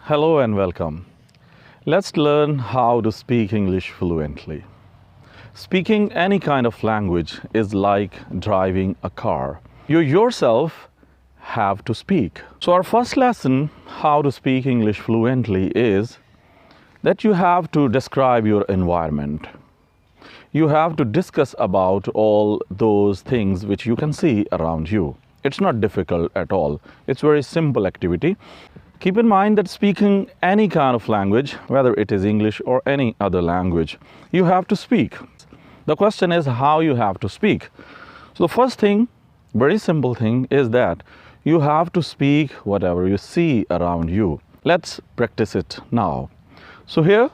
Hello and welcome. Let's learn how to speak English fluently. Speaking any kind of language is like driving a car. You yourself have to speak. So our first lesson, how to speak English fluently, is that you have to describe your environment. You have to discuss about all those things which you can see around you. It's not difficult at all. It's a very simple activity. Keep in mind that speaking any kind of language, whether it is English or any other language, you have to speak. The question is how you have to speak. So the first thing, very simple thing, is that you have to speak whatever you see around you. Let's practice it now. So here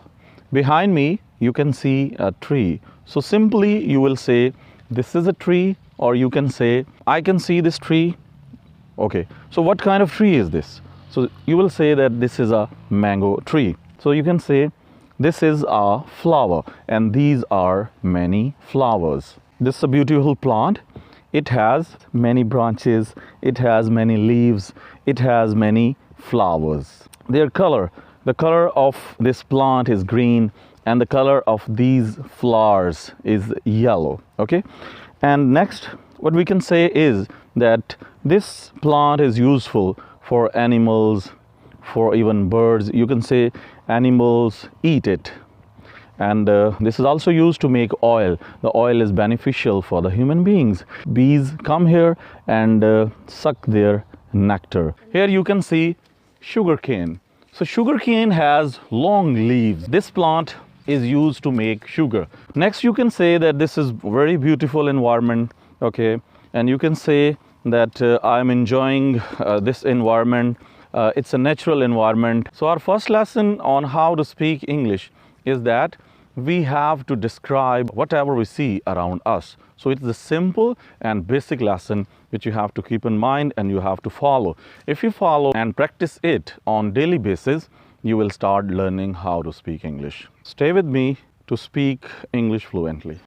behind me you can see a tree. So simply you will say this is a tree, or you can say I can see this tree. Okay, so what kind of tree is this? So you will say that this is a mango tree. So you can say this is a flower and these are many flowers. This is a beautiful plant. It has many branches, it has many leaves, it has many flowers. Their color, the color of this plant is green and the color of these flowers is yellow. Okay, and next what we can say is that this plant is useful for animals, for even birds. You can say animals eat it. And this is also used to make oil. The oil is beneficial for the human beings. Bees come here and suck their nectar. Here you can see sugarcane. So sugarcane has long leaves. This plant is used to make sugar. Next you can say that this is very beautiful environment. Okay, and you can say that I'm enjoying this environment. It's a natural environment. So our first lesson on how to speak English is that we have to describe whatever we see around us. So it's the simple and basic lesson which you have to keep in mind and you have to follow. If you follow and practice it on daily basis, you will start learning how to speak English. Stay with me to speak English fluently.